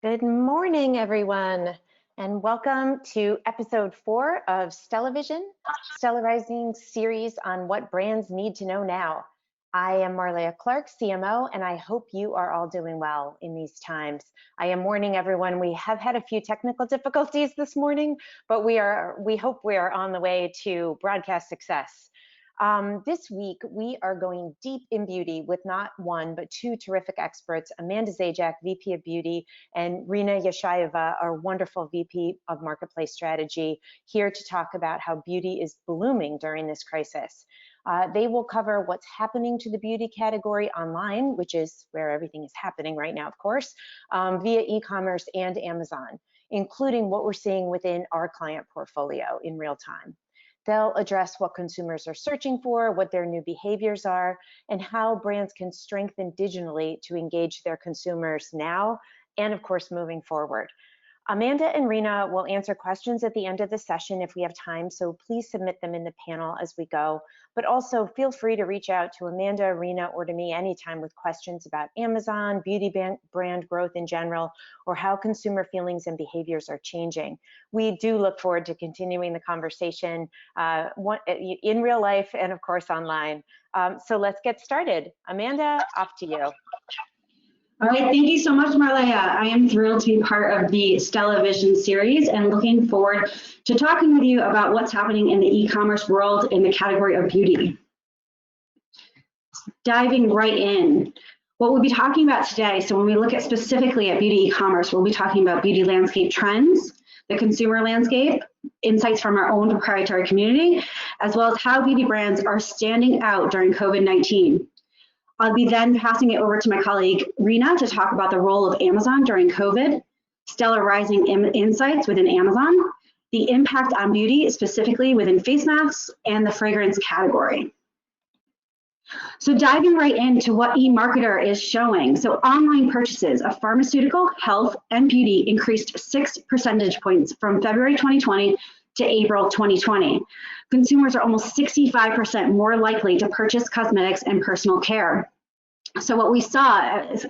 Good morning, everyone, and welcome to episode 4 of StellaVision, Stella Rising series on what brands need to know now. I am Marlea Clark, CMO, and I hope you are all doing well in these times. I am warning everyone, we have had a few technical difficulties this morning, but we hope we are on the way to broadcast success. This week, we are going deep in beauty with not one, but two terrific experts, Amanda Zajac, VP of Beauty, and Rina Yashayeva, our wonderful VP of Marketplace Strategy, here to talk about how beauty is blooming during this crisis. They will cover what's happening to the beauty category online, which is where everything is happening right now, of course, via e-commerce and Amazon, including what we're seeing within our client portfolio in real time. They'll address what consumers are searching for, what their new behaviors are, and how brands can strengthen digitally to engage their consumers now and, of course, moving forward. Amanda and Rina will answer questions at the end of the session if we have time, so please submit them in the panel as we go. But also feel free to reach out to Amanda, Rina, or to me anytime with questions about Amazon, beauty brand growth in general, or how consumer feelings and behaviors are changing. We do look forward to continuing the conversation in real life and, of course, online. So let's get started. Amanda, off to you. All right, thank you so much, Marlea. I am thrilled to be part of the StellaVision series and looking forward to talking with you about what's happening in the e-commerce world in the category of beauty. Diving right in, what we'll be talking about today, so when we look at specifically at beauty e-commerce, we'll be talking about beauty landscape trends, the consumer landscape, insights from our own proprietary community, as well as how beauty brands are standing out during COVID-19. I'll be then passing it over to my colleague, Rina, to talk about the role of Amazon during COVID, Stella Rising insights within Amazon, the impact on beauty, specifically within face masks, and the fragrance category. So diving right into what eMarketer is showing. So online purchases of pharmaceutical, health, and beauty increased 6 percentage points from February 2020 to April 2020. Consumers are almost 65% more likely to purchase cosmetics and personal care. So what we saw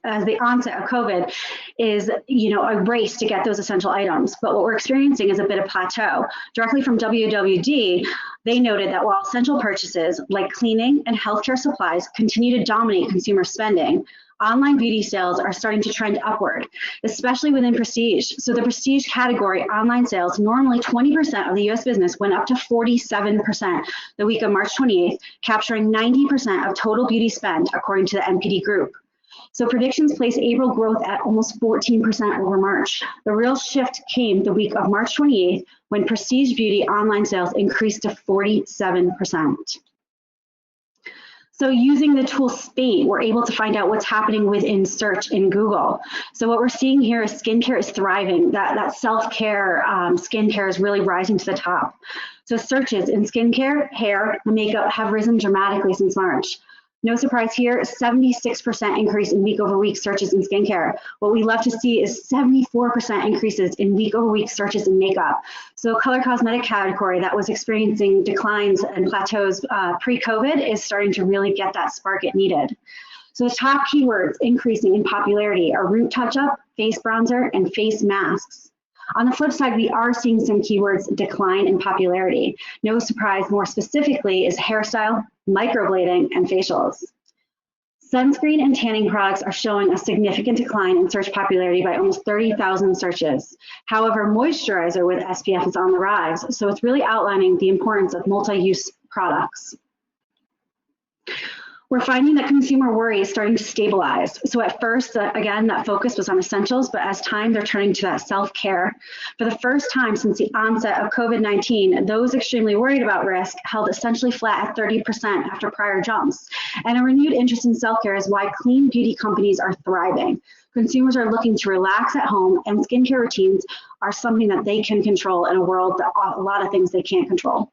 as the onset of COVID is, a race to get those essential items. But what we're experiencing is a bit of plateau. Directly from WWD, they noted that while essential purchases like cleaning and healthcare supplies continue to dominate consumer spending, online beauty sales are starting to trend upward, especially within prestige. So the prestige category online sales, normally 20% of the US business, went up to 47% the week of March 28th, capturing 90% of total beauty spend, according to the NPD group. So predictions place April growth at almost 14% over March. The real shift came the week of March 28th, when prestige beauty online sales increased to 47%. So using the tool Spate, we're able to find out what's happening within search in Google. So what we're seeing here is skincare is thriving. That self-care skincare is really rising to the top. So searches in skincare, hair, and makeup have risen dramatically since March. No surprise here, 76% increase in week-over-week searches in skincare. What we love to see is 74% increases in week-over-week searches in makeup. So color cosmetic category that was experiencing declines and plateaus pre-COVID is starting to really get that spark it needed. So the top keywords increasing in popularity are root touch-up, face bronzer, and face masks. On the flip side, we are seeing some keywords decline in popularity. No surprise, more specifically, is hairstyle, microblading, and facials. Sunscreen and tanning products are showing a significant decline in search popularity by almost 30,000 searches. However, moisturizer with SPF is on the rise, so it's really outlining the importance of multi-use products. We're finding that consumer worry is starting to stabilize. So at first, again, that focus was on essentials, but as time, they're turning to that self-care. For the first time since the onset of COVID-19, those extremely worried about risk held essentially flat at 30% after prior jumps. And a renewed interest in self-care is why clean beauty companies are thriving. Consumers are looking to relax at home, and skincare routines are something that they can control in a world that a lot of things they can't control.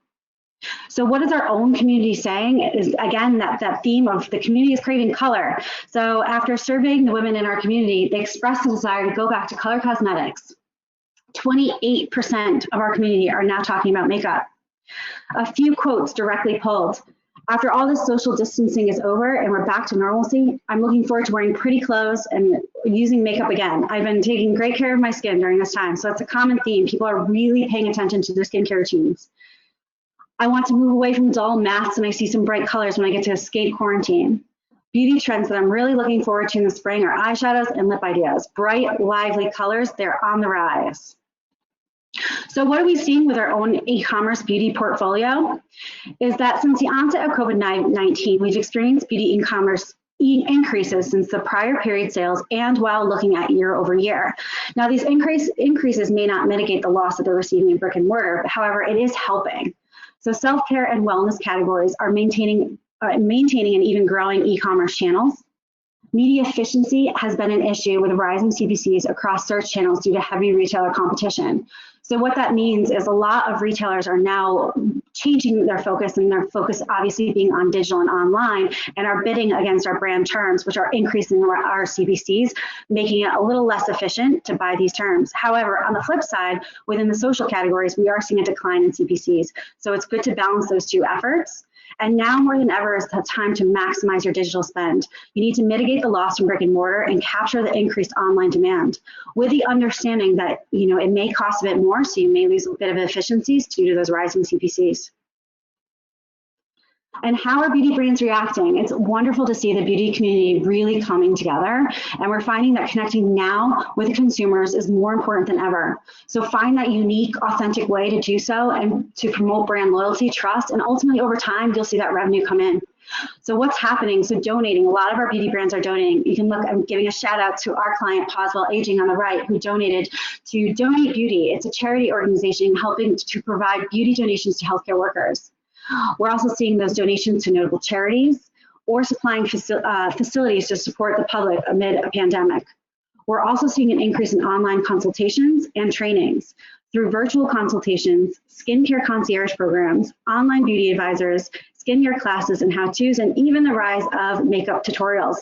So what is our own community saying? Is again that theme of the community is craving color. So after surveying the women in our community, they expressed a desire to go back to color cosmetics. 28% of our community are now talking about makeup. A few quotes directly pulled. After all this social distancing is over and we're back to normalcy, I'm looking forward to wearing pretty clothes and using makeup again. I've been taking great care of my skin during this time. So that's a common theme. People are really paying attention to their skincare routines. I want to move away from dull mattes and I see some bright colors when I get to escape quarantine. Beauty trends that I'm really looking forward to in the spring are eyeshadows and lip ideas. Bright, lively colors, they're on the rise. So what are we seeing with our own e-commerce beauty portfolio? Is that since the onset of COVID-19, we've experienced beauty e-commerce increases since the prior period sales and while looking at year over year. Now these increases may not mitigate the loss that they're receiving in brick and mortar, but however, it is helping. So self-care and wellness categories are maintaining and even growing e-commerce channels. Media efficiency has been an issue with rising CPCs across search channels due to heavy retailer competition. So what that means is a lot of retailers are now changing their focus, and their focus obviously being on digital and online, and are bidding against our brand terms, which are increasing our CPCs, making it a little less efficient to buy these terms. However, on the flip side, within the social categories, we are seeing a decline in CPCs. So it's good to balance those two efforts. And now more than ever is the time to maximize your digital spend. You need to mitigate the loss from brick and mortar and capture the increased online demand, with the understanding that it may cost a bit more, so you may lose a bit of efficiencies due to those rising CPCs. And how are beauty brands reacting? It's wonderful to see the beauty community really coming together. And we're finding that connecting now with consumers is more important than ever. So find that unique, authentic way to do so and to promote brand loyalty, trust, and ultimately over time, you'll see that revenue come in. So what's happening? So donating, a lot of our beauty brands are donating. You can look, I'm giving a shout out to our client, Pause While Aging on the right, who donated to Donate Beauty. It's a charity organization helping to provide beauty donations to healthcare workers. We're also seeing those donations to notable charities or supplying facilities to support the public amid a pandemic. We're also seeing an increase in online consultations and trainings through virtual consultations, skincare concierge programs, online beauty advisors, skincare classes and how-tos, and even the rise of makeup tutorials.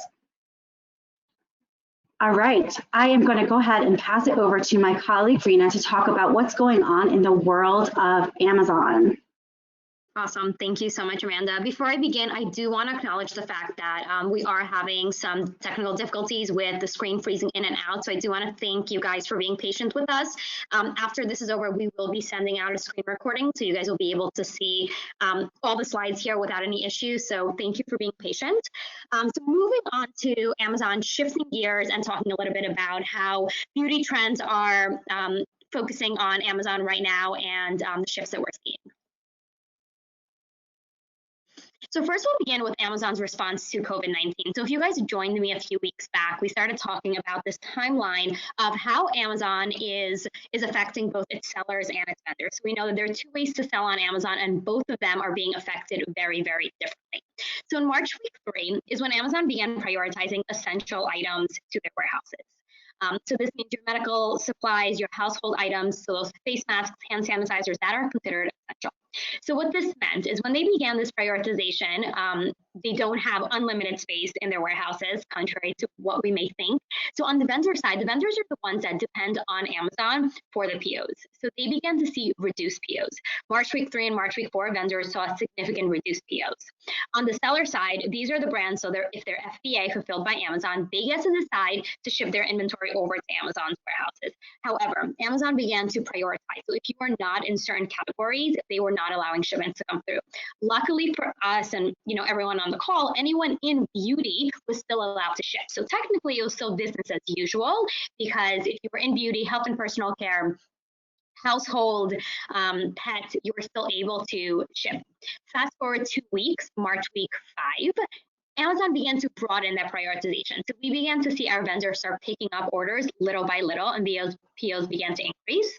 All right, I am going to go ahead and pass it over to my colleague, Rina, to talk about what's going on in the world of Amazon. Awesome. Thank you so much, Amanda. Before I begin, I do want to acknowledge the fact that we are having some technical difficulties with the screen freezing in and out. So I do want to thank you guys for being patient with us. After this is over, we will be sending out a screen recording, so you guys will be able to see all the slides here without any issues. So thank you for being patient. So moving on to Amazon, shifting gears and talking a little bit about how beauty trends are focusing on Amazon right now and the shifts that we're seeing. So first we'll begin with Amazon's response to COVID-19. So if you guys joined me a few weeks back, we started talking about this timeline of how Amazon is affecting both its sellers and its vendors. So we know that there are two ways to sell on Amazon, and both of them are being affected very, very differently. So in March week 3 is when Amazon began prioritizing essential items to their warehouses. So this means your medical supplies, your household items, so those face masks, hand sanitizers, that are considered essential. So what this meant is when they began this prioritization, they don't have unlimited space in their warehouses, contrary to what we may think. So on the vendor side, the vendors are the ones that depend on Amazon for the POs. So they began to see reduced POs. March week 3 and March week 4, vendors saw significant reduced POs. On the seller side, these are the brands, so if they're FBA fulfilled by Amazon, they get to decide to ship their inventory over to Amazon's warehouses. However, Amazon began to prioritize. So if you are not in certain categories, they were not allowing shipments to come through. Luckily for us and everyone on the call, anyone in beauty was still allowed to ship. So technically it was still business as usual, because if you were in beauty, health and personal care, household, pet, you were still able to ship. Fast forward 2 weeks, March week 5, Amazon began to broaden that prioritization. So we began to see our vendors start picking up orders little by little, and the POs began to increase.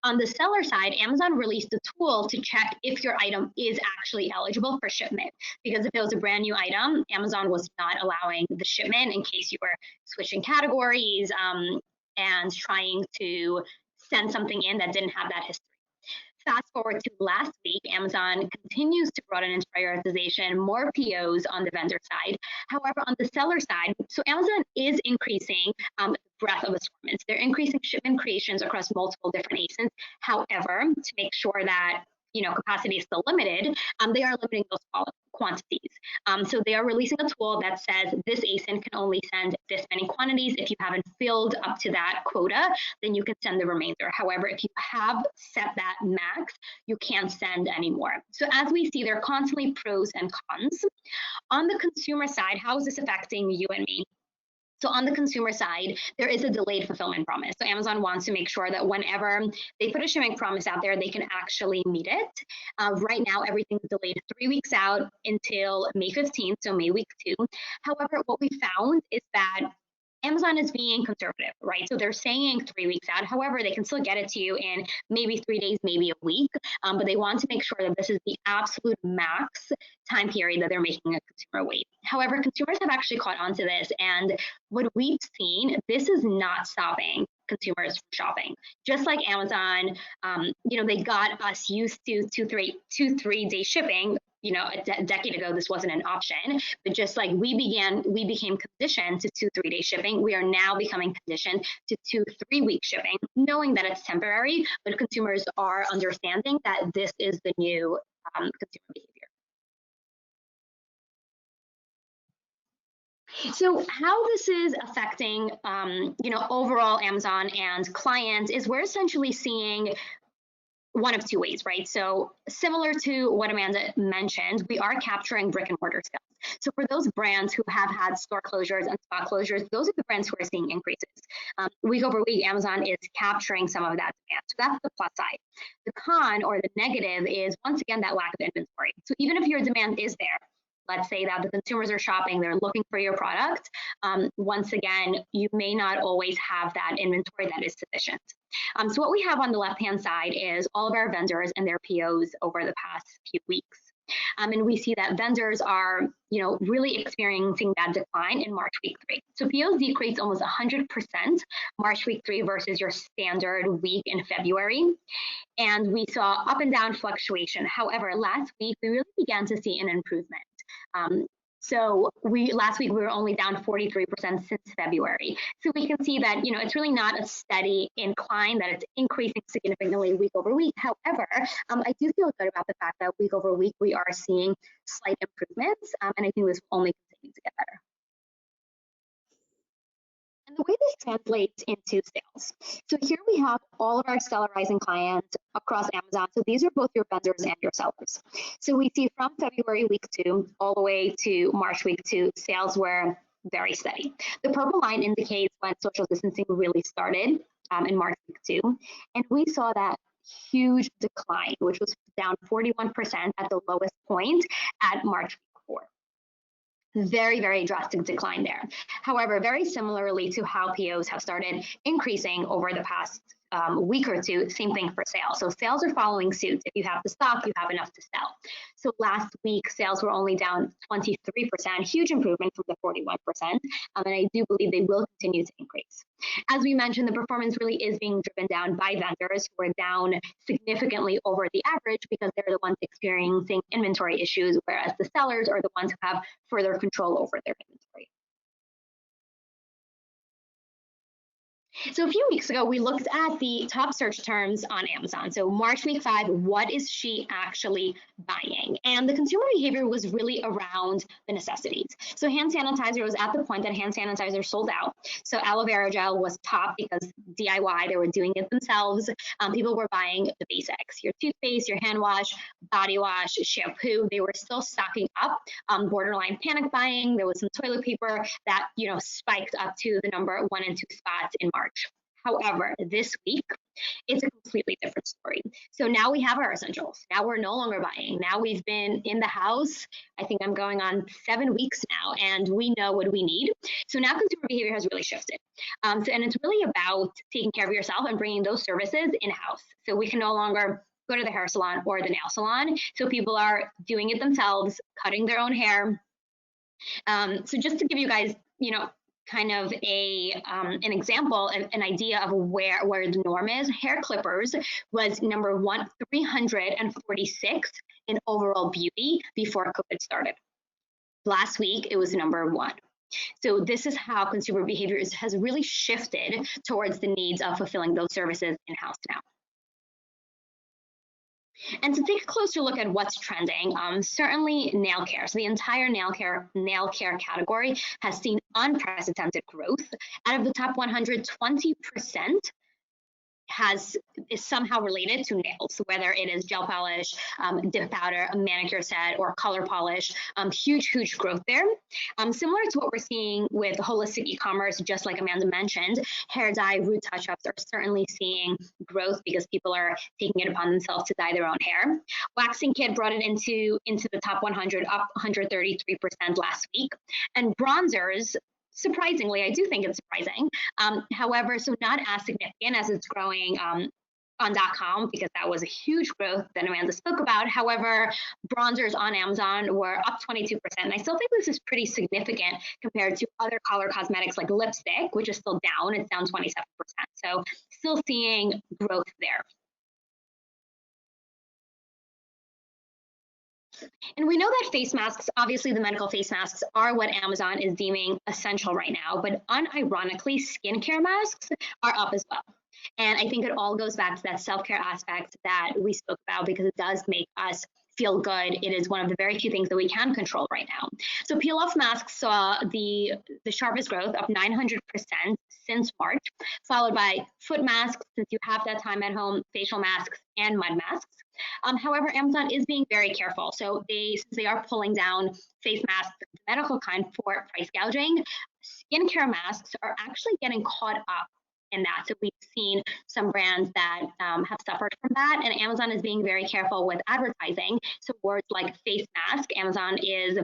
On the seller side, Amazon released a tool to check if your item is actually eligible for shipment. Because if it was a brand new item, Amazon was not allowing the shipment in case you were switching categories and trying to send something in that didn't have that history. Fast forward to last week, Amazon continues to broaden its prioritization, more POs on the vendor side. However, on the seller side, so Amazon is increasing breadth of assortments. They're increasing shipment creations across multiple different ASINs. However, to make sure that capacity is still limited, they are limiting those quantities. So they are releasing a tool that says this ASIN can only send this many quantities. If you haven't filled up to that quota, then you can send the remainder. However, if you have set that max, you can't send anymore. So as we see, there are constantly pros and cons. On the consumer side, how is this affecting you and me? So on the consumer side, there is a delayed fulfillment promise. So Amazon wants to make sure that whenever they put a shipping promise out there, they can actually meet it. Right now, everything's delayed 3 weeks out until May 15th, so May week 2. However, what we found is that Amazon is being conservative, right? So they're saying 3 weeks out. However, they can still get it to you in maybe 3 days, maybe a week. But they want to make sure that this is the absolute max time period that they're making a consumer wait. However, consumers have actually caught on to this. And what we've seen, this is not stopping consumers from shopping. Just like Amazon, they got us used to 2-3 day shipping. A decade ago, this wasn't an option, but just like we became conditioned to 2-3 day shipping, we are now becoming conditioned to 2-3 week shipping, knowing that it's temporary, but consumers are understanding that this is the new consumer behavior. So how this is affecting, overall Amazon and clients is we're essentially seeing one of two ways, right? So similar to what Amanda mentioned, we are capturing brick and mortar sales. So for those brands who have had store closures and spot closures, those are the brands who are seeing increases. Week over week, Amazon is capturing some of that demand. So that's the plus side. The con or the negative is, once again, that lack of inventory. So even if your demand is there, let's say that the consumers are shopping, they're looking for your product. Once again, you may not always have that inventory that is sufficient. So what we have on the left-hand side is all of our vendors and their POs over the past few weeks. And we see that vendors are, really experiencing that decline in March week 3. So POs decreased almost 100% March week 3 versus your standard week in February. And we saw up and down fluctuation. However, last week, we really began to see an improvement. So last week we were only down 43% since February. So we can see that, it's really not a steady incline, that it's increasing significantly week over week. However, I do feel good about the fact that week over week we are seeing slight improvements, and I think this will only continue to get better. And the way this translates into sales. So here we have all of our Stella Rising clients across Amazon. So these are both your vendors and your sellers. So we see from February week 2 all the way to March week 2, sales were very steady. The purple line indicates when social distancing really started in March week 2. And we saw that huge decline, which was down 41% at the lowest point at March week 4. Very, very drastic decline there. However, very similarly to how POs have started increasing over the past week or two, same thing for sales. So sales are following suit. If you have the stock, you have enough to sell. So last week, sales were only down 23%, huge improvement from the 41%. And I do believe they will continue to increase. As we mentioned, the performance really is being driven down by vendors who are down significantly over the average because they're the ones experiencing inventory issues, whereas the sellers are the ones who have further control over their inventory. So a few weeks ago, we looked at the top search terms on Amazon. So March week 5, what is she actually buying? And the consumer behavior was really around the necessities. So hand sanitizer was at the point that hand sanitizer sold out. So aloe vera gel was top because DIY, they were doing it themselves. People were buying the basics, your toothpaste, your hand wash, body wash, shampoo. They were still stocking up, borderline panic buying. There was some toilet paper that, spiked up to the number 1 and 2 spots in March. However, this week, it's a completely different story. So now we have our essentials. Now we're no longer buying. Now we've been in the house. I think I'm going on 7 weeks now, and we know what we need. So now consumer behavior has really shifted. And it's really about taking care of yourself and bringing those services in-house. So we can no longer go to the hair salon or the nail salon. So people are doing it themselves, cutting their own hair. So just to give you guys, kind of an example, an idea of where the norm is, hair clippers was number 346 in overall beauty before COVID started. Last week, it was number 1. So this is how consumer behavior has really shifted towards the needs of fulfilling those services in-house now. And to take a closer look at what's trending, certainly nail care. So the entire nail care category has seen unprecedented growth. Out of the top 100, 20% is somehow related to nails, whether it is gel polish, dip powder, a manicure set, or color polish. Huge growth there. Similar to what we're seeing with holistic e-commerce, just like Amanda mentioned, hair dye, root touch-ups are certainly seeing growth because people are taking it upon themselves to dye their own hair. Waxing kit brought it into the top 100, up 133% last week. And bronzers, surprisingly, I do think it's surprising. However, so not as significant as it's growing on .com, because that was a huge growth that Amanda spoke about. However, bronzers on Amazon were up 22%. And I still think this is pretty significant compared to other color cosmetics like lipstick, which is still down. It's down 27%. So still seeing growth there. And we know that face masks, obviously the medical face masks, are what Amazon is deeming essential right now, but unironically, skincare masks are up as well. And I think it all goes back to that self-care aspect that we spoke about, because it does make us feel good. It is one of the very few things that we can control right now. So peel-off masks saw the sharpest growth, up 900% since March, followed by foot masks, since you have that time at home, facial masks, and mud masks. However, Amazon is being very careful. So since they are pulling down face masks, the medical kind, for price gouging, skincare masks are actually getting caught up in that. So we've seen some brands that have suffered from that, and Amazon is being very careful with advertising. So words like face mask, Amazon is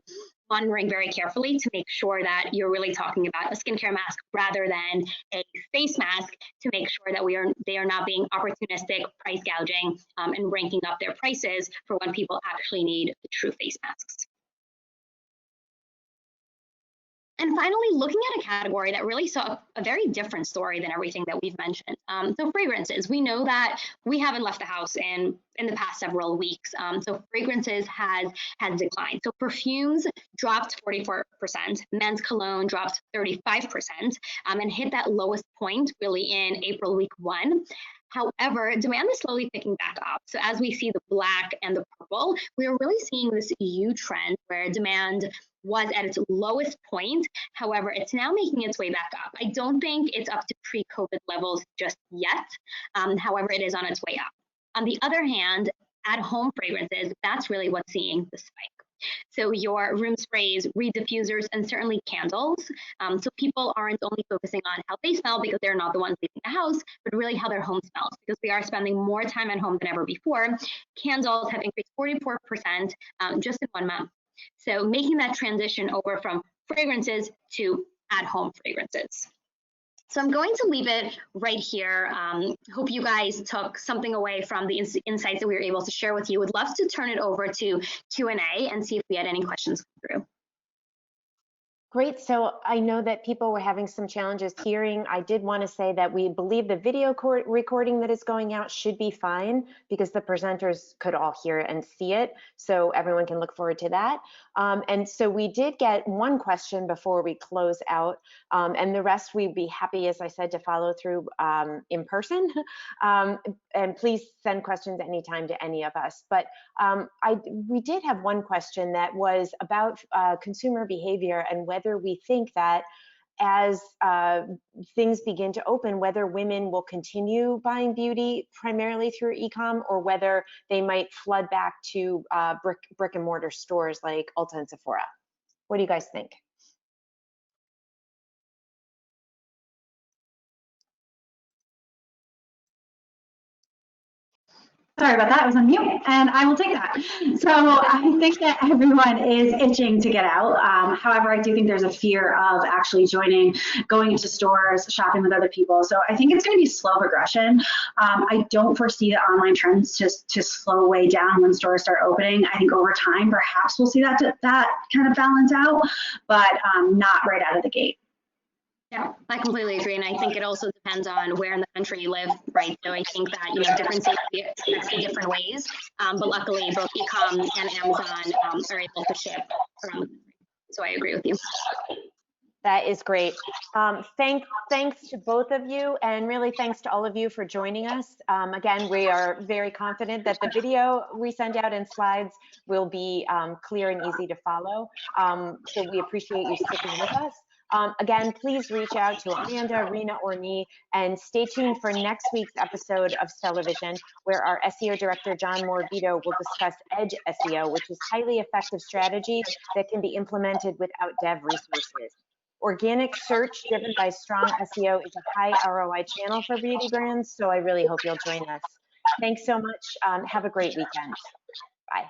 monitoring very carefully to make sure that you're really talking about a skincare mask rather than a face mask, to make sure that they are not being opportunistic, price gouging, and ranking up their prices for when people actually need the true face masks. And finally, looking at a category that really saw a very different story than everything that we've mentioned. So fragrances, we know that we haven't left the house in the past several weeks. So fragrances has declined. So perfumes dropped 44%, men's cologne dropped 35%, and hit that lowest point really in April week 1. However, demand is slowly picking back up. So as we see the black and the purple, we are really seeing this U trend where demand was at its lowest point. However, it's now making its way back up. I don't think it's up to pre-COVID levels just yet. However, it is on its way up. On the other hand, at-home fragrances, that's really what's seeing the spike. So your room sprays, reed diffusers, and certainly candles. So people aren't only focusing on how they smell because they're not the ones leaving the house, but really how their home smells, because we are spending more time at home than ever before. Candles have increased 44% just in 1 month. So making that transition over from fragrances to at-home fragrances. So I'm going to leave it right here. Hope you guys took something away from the insights that we were able to share with you. Would love to turn it over to Q&A and see if we had any questions come through. Great. So I know that people were having some challenges hearing. I did want to say that we believe the video recording that is going out should be fine, because the presenters could all hear it and see it. So everyone can look forward to that. And so we did get one question before we close out, and the rest we'd be happy, as I said, to follow through in person. And please send questions anytime to any of us. But we did have one question that was about consumer behavior, and whether we think that as things begin to open, whether women will continue buying beauty primarily through e-com, or whether they might flood back to brick and mortar stores like Ulta and Sephora. What do you guys think? Sorry about that, I was on mute, and I will take that. So I think that everyone is itching to get out. However, I do think there's a fear of actually going into stores, shopping with other people. So I think it's going to be slow progression. I don't foresee the online trends to slow way down when stores start opening. I think over time, perhaps we'll see that kind of balance out, but not right out of the gate. Yeah, I completely agree, and I think it also depends on where in the country you live, right? So I think that different states expect in different ways, but luckily both e-com and Amazon are able to ship. So I agree with you. That is great. Thanks to both of you, and really thanks to all of you for joining us. Again, we are very confident that the video we send out and slides will be clear and easy to follow. So we appreciate you sticking with us. Again, please reach out to Amanda, Rina, or me, and stay tuned for next week's episode of StellaVision, where our SEO director, John Morabito, will discuss Edge SEO, which is highly effective strategy that can be implemented without dev resources. Organic search driven by strong SEO is a high ROI channel for beauty brands, so I really hope you'll join us. Thanks so much. Have a great weekend. Bye.